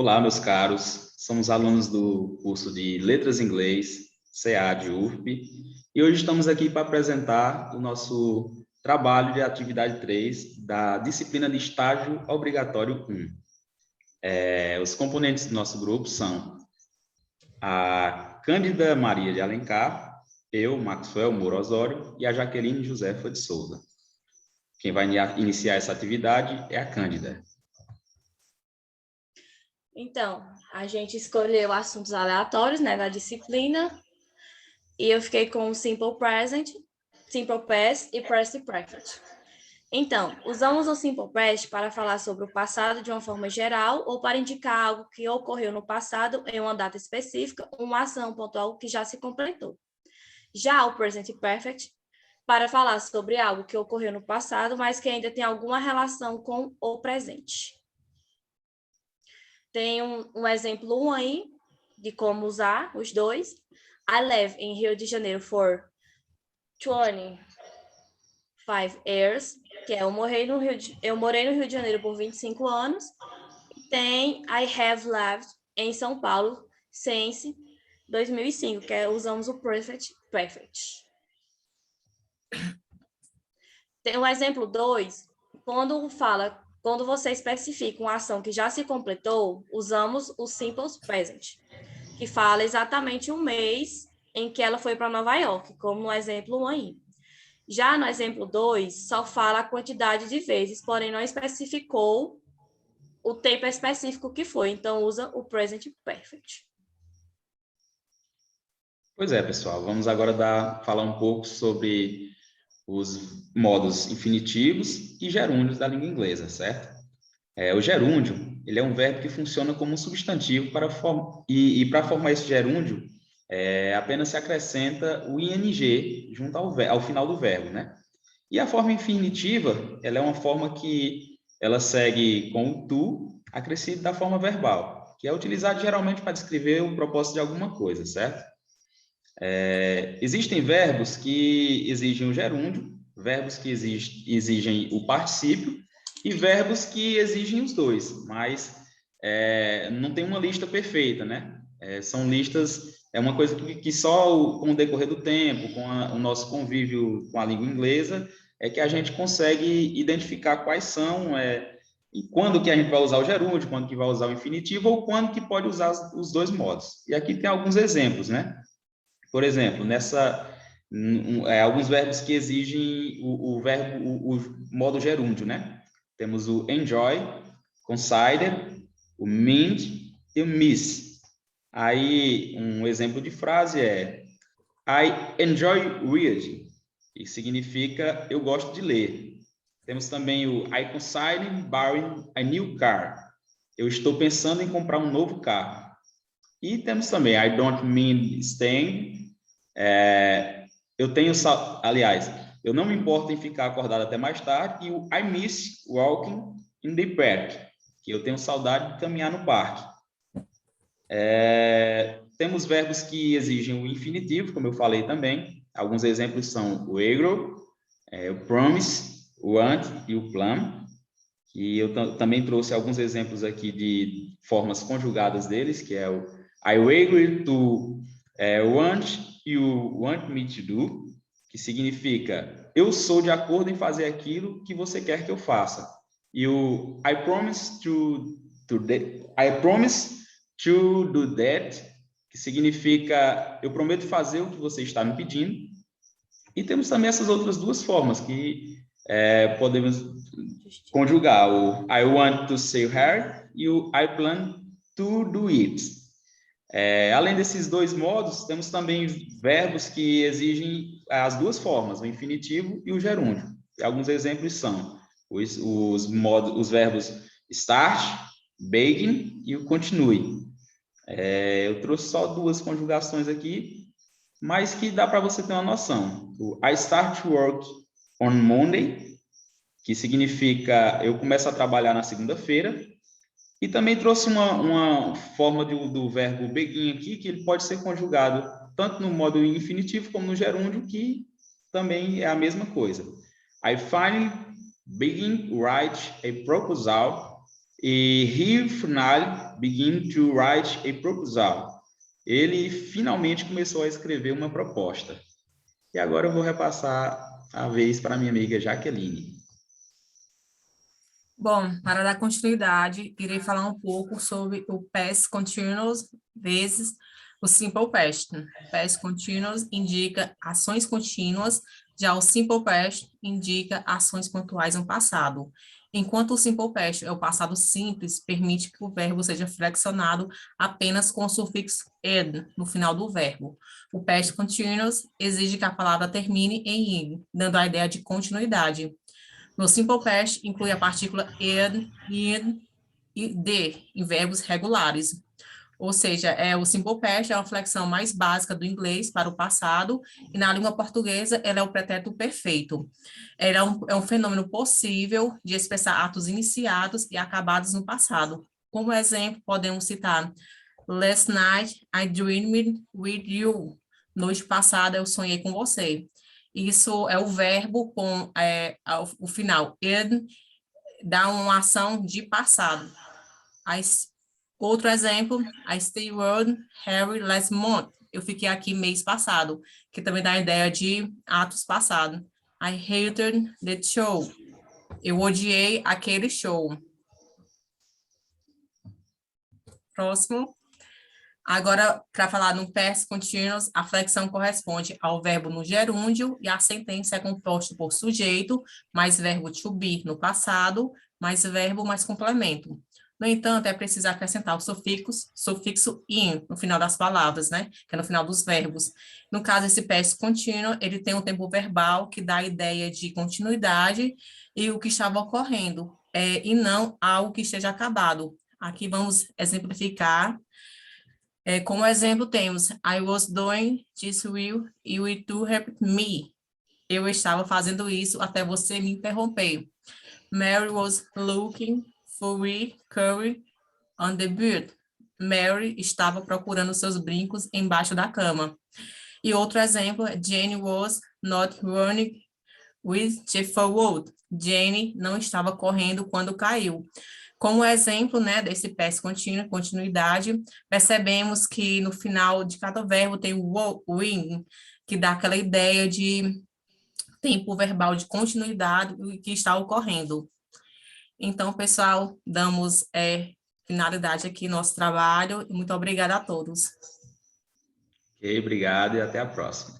Olá, meus caros. Somos alunos do curso de Letras em Inglês, CA de UFP, e hoje estamos aqui para apresentar o nosso trabalho de atividade 3 da disciplina de estágio obrigatório 1. Os componentes do nosso grupo são a Cândida Maria de Alencar, eu, Maxwell Moura Osório, e a Jaqueline Josefa de Souza. Quem vai iniciar essa atividade é a Cândida. Então, a gente escolheu assuntos aleatórios, né, da disciplina, e eu fiquei com o Simple Present, Simple Past e Present Perfect. Então, usamos o Simple Past para falar sobre o passado de uma forma geral ou para indicar algo que ocorreu no passado em uma data específica, uma ação pontual que já se completou. Já o Present Perfect, para falar sobre algo que ocorreu no passado, mas que ainda tem alguma relação com o presente. Tem um exemplo 1 aí, de como usar os dois. I live in Rio de Janeiro for 25 years, que é eu morei no Rio de Janeiro por 25 anos. E tem I have lived em São Paulo since 2005, que usamos o perfect. Tem o exemplo 2, quando você especifica uma ação que já se completou, usamos o simple present, que fala exatamente um mês em que ela foi para Nova York, como no exemplo 1 aí. Já no exemplo 2, só fala a quantidade de vezes, porém não especificou o tempo específico que foi, então usa o present perfect. Pois é, pessoal, vamos agora falar um pouco sobre os modos infinitivos e gerúndios da língua inglesa, certo? O gerúndio, ele é um verbo que funciona como um substantivo para para formar esse gerúndio, apenas se acrescenta o ing junto ao final do verbo, né? E a forma infinitiva, ela é uma forma que ela segue com o to acrescido da forma verbal, que é utilizado geralmente para descrever o propósito de alguma coisa, certo? Existem verbos que exigem o gerúndio, verbos que exigem o particípio e verbos que exigem os dois, mas não tem uma lista perfeita, né? São listas, é uma coisa que só com o decorrer do tempo, com o nosso convívio com a língua inglesa, é que a gente consegue identificar quais são, e quando que a gente vai usar o gerúndio, quando que vai usar o infinitivo, ou quando que pode usar os dois modos. E aqui tem alguns exemplos, né? Por exemplo, alguns verbos que exigem o modo gerúndio, né? Temos o enjoy, consider, o mind e o miss. Aí, um exemplo de frase é I enjoy reading, que significa eu gosto de ler. Temos também o I consider buying a new car. Eu estou pensando em comprar um novo carro. E temos também I don't mean staying. Eu não me importo em ficar acordado até mais tarde. E o I miss walking in the park, que eu tenho saudade de caminhar no parque. Temos verbos que exigem o infinitivo, como eu falei também. Alguns exemplos são o agro, o promise, o want e o plan. E eu também trouxe alguns exemplos aqui de formas conjugadas deles, que é o I agree to want you want me to do, que significa eu sou de acordo em fazer aquilo que você quer que eu faça. E o I promise to do that, que significa eu prometo fazer o que você está me pedindo. E temos também essas outras duas formas que podemos conjugar, o I want to see her e o I plan to do it. Além desses dois modos, temos também verbos que exigem as duas formas, o infinitivo e o gerúndio. E alguns exemplos são os verbos start, begin e o continue. Eu trouxe só duas conjugações aqui, mas que dá para você ter uma noção. O I start to work on Monday, que significa eu começo a trabalhar na segunda-feira. E também trouxe uma forma do verbo begin aqui, que ele pode ser conjugado tanto no modo infinitivo como no gerúndio, que também é a mesma coisa. I finally begin write a proposal E he finally began to write a proposal. Ele finalmente começou a escrever uma proposta. E agora eu vou repassar a vez para minha amiga Jaqueline. Bom, para dar continuidade, irei falar um pouco sobre o past continuous vezes o simple past. Past continuous indica ações contínuas, já o simple past indica ações pontuais no passado. Enquanto o simple past é o passado simples, permite que o verbo seja flexionado apenas com o sufixo ed no final do verbo. O past continuous exige que a palavra termine em ing, dando a ideia de continuidade. No simple past, inclui a partícula ed, id e de em verbos regulares. Ou seja, o simple past é a flexão mais básica do inglês para o passado, e na língua portuguesa ela é o pretérito perfeito. Ela é um fenômeno possível de expressar atos iniciados e acabados no passado. Como exemplo, podemos citar Last night I dreamed with you. Noite passada eu sonhei com você. Isso é o verbo com o final. Ed dá uma ação de passado. Outro exemplo, I stayed with Harry last month. Eu fiquei aqui mês passado, que também dá a ideia de atos passados. I hated the show. Eu odiei aquele show. Próximo. Agora, para falar no past continuous, a flexão corresponde ao verbo no gerúndio e a sentença é composta por sujeito, mais verbo to be no passado, mais verbo, mais complemento. No entanto, é preciso acrescentar o sufixo in no final das palavras, né? Que é no final dos verbos. No caso, esse past continuous, ele tem um tempo verbal que dá a ideia de continuidade e o que estava ocorrendo, e não algo que esteja acabado. Aqui vamos exemplificar. Como exemplo, temos I was doing this will you to help me. Eu estava fazendo isso até você me interromper. Mary was looking for a curry on the bed. Mary estava procurando seus brincos embaixo da cama. E outro exemplo, Jane was not running with the forward. Jane não estava correndo quando caiu. Como exemplo, né, desse past contínuo, continuidade, percebemos que no final de cada verbo tem o in, que dá aquela ideia de tempo verbal de continuidade que está ocorrendo. Então, pessoal, damos finalidade aqui no nosso trabalho e muito obrigada a todos. Ok, obrigado e até a próxima.